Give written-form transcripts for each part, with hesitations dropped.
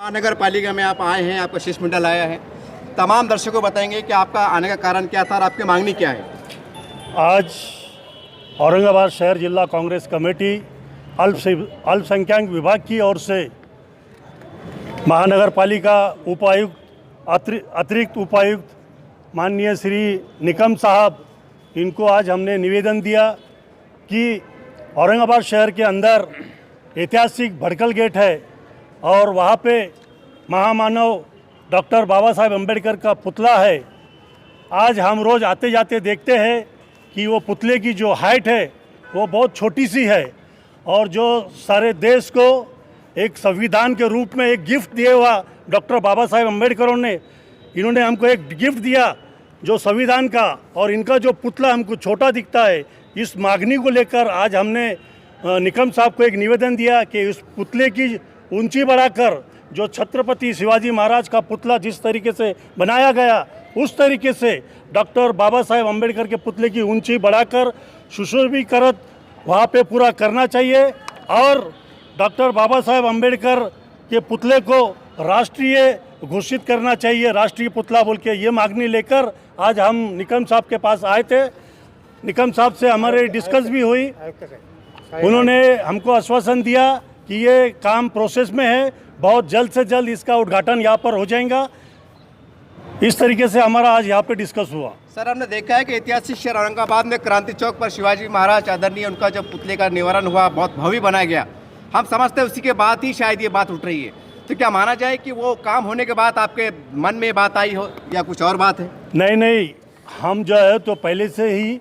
महानगर पालिका में आप आए हैं, आपका शीश मंडल आया है। तमाम दर्शकों को बताएंगे कि आपका आने का कारण क्या था और आपकी मांगनी क्या है। आज औरंगाबाद शहर जिला कांग्रेस कमेटी अल्पसंख्यक विभाग की ओर से महानगर पालिका उपायुक्त अतिरिक्त उपायुक्त माननीय श्री निकम साहब, इनको आज हमने निवेदन दिया कि औरंगाबाद शहर के अंदर ऐतिहासिक भड़कल गेट है और वहाँ पे महामानव डॉक्टर बाबा साहेब अम्बेडकर का पुतला है। आज हम रोज़ आते जाते देखते हैं कि वो पुतले की जो हाइट है वो बहुत छोटी सी है और जो सारे देश को एक संविधान के रूप में एक गिफ्ट दिया हुआ डॉक्टर बाबा साहेब अम्बेडकर ने, इन्होंने हमको एक गिफ्ट दिया जो संविधान का, और इनका जो पुतला हमको छोटा दिखता है। इस मांगनी को लेकर आज हमने निकम साहब को एक निवेदन दिया कि उस पुतले की ऊंची बढ़ाकर जो छत्रपति शिवाजी महाराज का पुतला जिस तरीके से बनाया गया, उस तरीके से डॉक्टर बाबा साहेब अम्बेडकर के पुतले की ऊंची बढ़ाकर सुशोभीकरण वहाँ पे पूरा करना चाहिए और डॉक्टर बाबा साहेब अम्बेडकर के पुतले को राष्ट्रीय घोषित करना चाहिए, राष्ट्रीय पुतला बोल के। ये मांगनी लेकर आज हम निकम साहब के पास आए थे। निकम साहब से हमारे डिस्कस भी हुई। उन्होंने हमको आश्वासन दिया कि ये काम प्रोसेस में है, बहुत जल्द से जल्द इसका उद्घाटन यहाँ पर हो जाएगा। इस तरीके से हमारा आज यहाँ पे डिस्कस हुआ। सर, हमने देखा है कि ऐतिहासिक शहर औरंगाबाद में क्रांति चौक पर शिवाजी महाराज आदरणीय उनका जब पुतले का निवारण हुआ, बहुत भव्य बनाया गया। हम समझते हैं उसी के बाद ही शायद ये बात उठ रही है। तो क्या माना जाए कि वो काम होने के बाद आपके मन में बात आई हो या कुछ और बात है? नहीं, हम जो है तो पहले से ही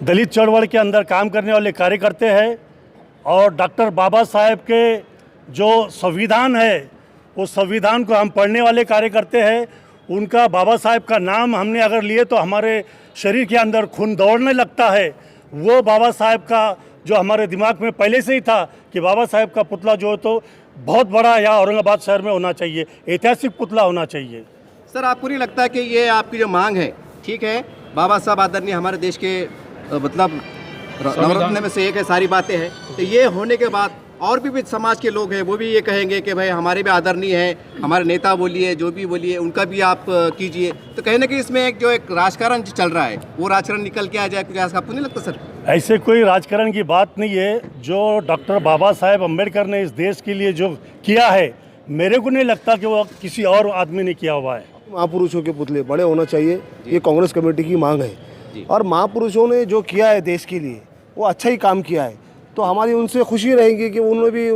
दलित चळवळ के अंदर काम करने वाले कार्यकर्ते हैं और डॉक्टर बाबा साहेब के जो संविधान है वो संविधान को हम पढ़ने वाले कार्यकर्ते हैं। उनका बाबा साहेब का नाम हमने अगर लिए तो हमारे शरीर के अंदर खून दौड़ने लगता है। वो बाबा साहेब का जो हमारे दिमाग में पहले से ही था कि बाबा साहेब का पुतला जो है तो बहुत बड़ा यहाँ औरंगाबाद शहर में होना चाहिए, ऐतिहासिक पुतला होना चाहिए। सर, आपको नहीं लगता कि ये आपकी जो मांग है, ठीक है, बाबा साहब आदरणीय हमारे देश के मतलब नवरत्न में से एक है, सारी बातें हैं, तो ये होने के बाद और भी समाज के लोग हैं वो भी ये कहेंगे कि भाई हमारे भी आदरणीय है, हमारे नेता बोलिए, जो भी बोलिए, उनका भी आप कीजिए। तो कहीं ना कहीं इसमें एक राजकारण चल रहा है, वो राजकारण निकल के आ जाए कुछ, ऐसा आपको नहीं लगता सर? ऐसे कोई राजकारण की बात नहीं है। जो डॉक्टर बाबा साहेब अम्बेडकर ने इस देश के लिए जो किया है, मेरे को नहीं लगता कि वो किसी और आदमी ने किया हुआ है। महापुरुषों के पुतले बड़े होना चाहिए, ये कांग्रेस कमेटी की मांग है। और महापुरुषों ने जो किया है देश के लिए वो अच्छा ही काम किया है, तो हमारी उनसे खुशी रहेगी कि उन्होंने भी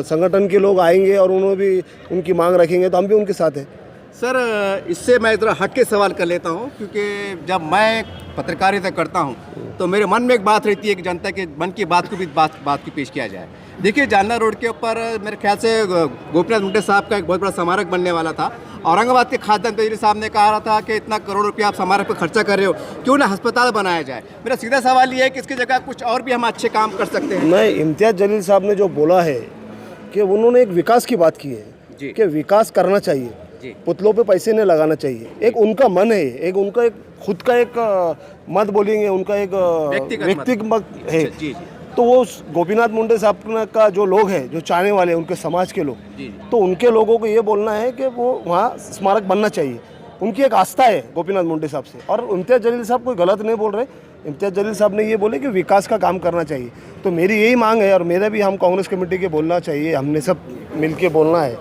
संगठन के लोग आएंगे और उन्होंने भी उनकी मांग रखेंगे, तो हम भी उनके साथ हैं। सर, इससे मैं ज़रा हट के सवाल कर लेता हूँ, क्योंकि जब मैं पत्रकारिता करता हूँ तो मेरे मन में एक बात रहती है कि जनता के मन की बात को भी बात की पेश किया जाए। देखिए, जालना रोड के ऊपर मेरे ख्याल से गोपीनाथ मुंडे साहब का एक बहुत बड़ा स्मारक बनने वाला था। औरंगाबाद के खाद्य मंत्री साहब ने कहा था कि इतना करोड़ रुपया आप स्मारक पर खर्चा कर रहे हो, क्यों ना अस्पताल बनाया जाए। मेरा सीधा सवाल ये है कि इसकी जगह कुछ और भी हम अच्छे काम कर सकते हैं। नहीं, इम्तियाज़ जलील साहब ने जो बोला है कि उन्होंने एक विकास की बात की है कि विकास करना चाहिए, पुतलों पे पैसे नहीं लगाना चाहिए। एक उनका मन है, एक उनका एक खुद का एक मत बोलेंगे, उनका एक व्यक्तिगत मत है। तो वो गोपीनाथ मुंडे साहब का जो लोग हैं, जो चाहने वाले उनके समाज के लोग, तो उनके लोगों को ये बोलना है कि वो वहाँ स्मारक बनना चाहिए। उनकी एक आस्था है गोपीनाथ मुंडे साहब से, और इम्तियाज़ जलील साहब कोई गलत नहीं बोल रहे। इम्तियाज़ जलील साहब ने ये बोले कि विकास का काम करना चाहिए, तो मेरी यही मांग है और मेरा भी, हम कांग्रेस कमेटी के बोलना चाहिए, हमने सब मिल के बोलना है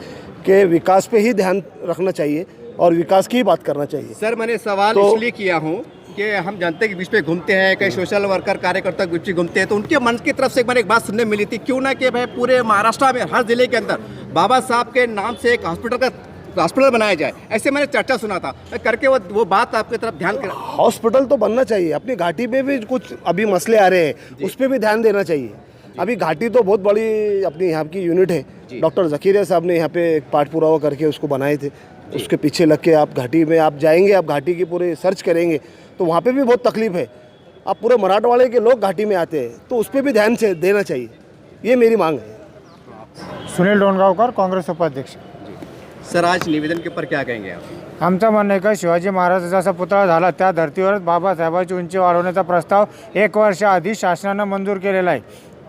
कि विकास पे ही ध्यान रखना चाहिए और विकास की ही बात करना चाहिए। सर, मैंने सवाल इसलिए किया हूँ कि हम जनता के बीच में घूमते हैं, कई सोशल वर्कर कार्यकर्ता के बीच में घूमते हैं, तो उनके मन की तरफ से एक बात सुनने मिली थी, क्यों ना कि भाई पूरे महाराष्ट्र में हर जिले के अंदर बाबा साहब के नाम से एक हॉस्पिटल बनाया जाए। ऐसे मैंने चर्चा सुना था करके, वो बात आपकी तरफ ध्यान कर। हॉस्पिटल तो बनना चाहिए, अपनी घाटी पे भी कुछ अभी मसले आ रहे हैं, उस पर भी ध्यान देना चाहिए। अभी घाटी तो बहुत बड़ी अपनी यहाँ की यूनिट है, डॉक्टर जकीरिया साहब ने यहाँ पे एक पाठ पुरावा करके उसको बनाए थे। उसके पीछे लग के आप घाटी में आप जाएंगे, आप घाटी की पूरे सर्च करेंगे तो वहाँ पे भी बहुत तकलीफ है। आप पूरे मराठवाड़े के लोग घाटी में आते हैं, तो उस पर भी ध्यान से देना चाहिए, ये मेरी मांग है। सुनील डोणगावकर, काँग्रेस उपाध्यक्ष। सर, आज निवेदन के ऊपर क्या कहेंगे आप? आमचं म्हणणं आहे का शिवाजी महाराजाचा जसा पुतळा झाला त्या धर्तीवरच बाबासाहेबांची उंची वाढवण्याचा प्रस्ताव 1 वर्ष आधी शासनानं मंजूर केलेला आहे।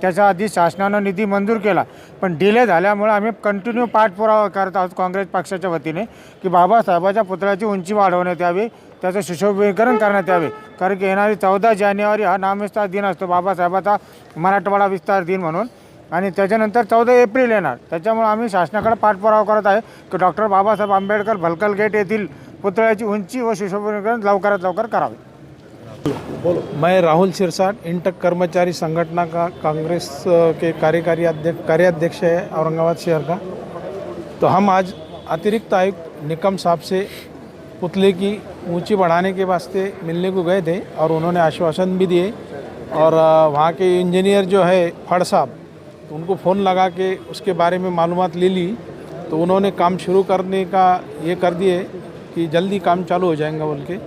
त्याच्या आधी शासनानं निधी मंजूर केला, पण डिले झाल्यामुळे आम्ही कंटिन्यू पाठपुरावा करत आहोत काँग्रेस पक्षाच्या वतीने की बाबासाहेबाच्या पुतळ्याची उंची वाढवण्यात यावी, त्याचं सुशोभीकरण करण्यात यावे. कारण की येणारी 14 जानेवारी हा नामविस्तार दिन असतो बाबासाहेबाचा, मराठवाडा विस्तार दिन म्हणून, आणि त्याच्यानंतर 14 एप्रिल येणार. त्याच्यामुळे आम्ही शासनाकडे पाठपुरावा करत आहे की डॉक्टर बाबासाहेब आंबेडकर भलकल गेट येथील पुतळ्याची उंची व सुशोभीकरण लवकरात लवकर करावे. मैं राहुल सिरसाट इंटक कर्मचारी संगठन का कांग्रेस के कार्यकारी कार्याध्यक्ष है औरंगाबाद शहर का. तो हम आज अतिरिक्त आयुक्त निकम साहब से पुतले की ऊंची बढ़ाने के वास्ते मिलने को गए थे और उन्होंने आश्वासन भी दिए. और वहाँ के इंजीनियर जो है फड़ साहब, तो उनको फ़ोन लगा के उसके बारे में मालूमात ले ली, तो उन्होंने काम शुरू करने का ये कर दिए कि जल्दी काम चालू हो जाएगा बोल के.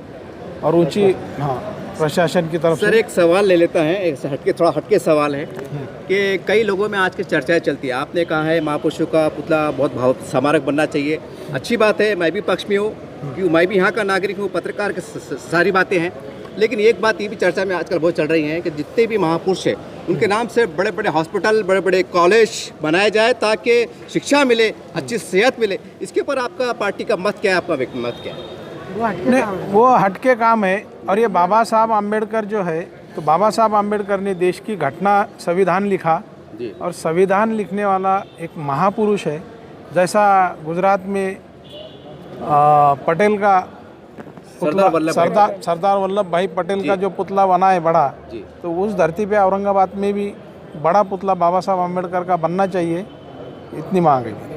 और ऊंची हाँ प्रशासन की तरफ सर से एक सवाल ले लेता है, एक थोड़ा हटके सवाल है कि कई लोगों में आज की चर्चाएं चलती है. आपने कहा है महापुरुषों का पुतला बहुत भाव स्मारक बनना चाहिए, अच्छी बात है, मैं भी पक्ष में हूँ क्योंकि मैं भी यहाँ का नागरिक हूँ, पत्रकार की सारी बातें हैं. लेकिन एक बात ये भी चर्चा में आजकल बहुत चल रही है कि जितने भी महापुरुष हैं उनके नाम से बड़े बड़े हॉस्पिटल, बड़े बड़े कॉलेज बनाए जाए ताकि शिक्षा मिले, अच्छी सेहत मिले. इसके ऊपर आपका पार्टी का मत क्या है, आपका मत क्या है? नहीं, वो हटके काम है. और ये बाबा साहब आम्बेडकर जो है, तो बाबा साहब आम्बेडकर ने देश की घटना संविधान लिखा जी. और संविधान लिखने वाला एक महापुरुष है. जैसा गुजरात में पटेल का सरदार वल्लभ भाई पटेल का जो पुतला बना है बड़ा, तो उस धरती पे औरंगाबाद में भी बड़ा पुतला बाबा साहब आम्बेडकर का बनना चाहिए, इतनी मांग है.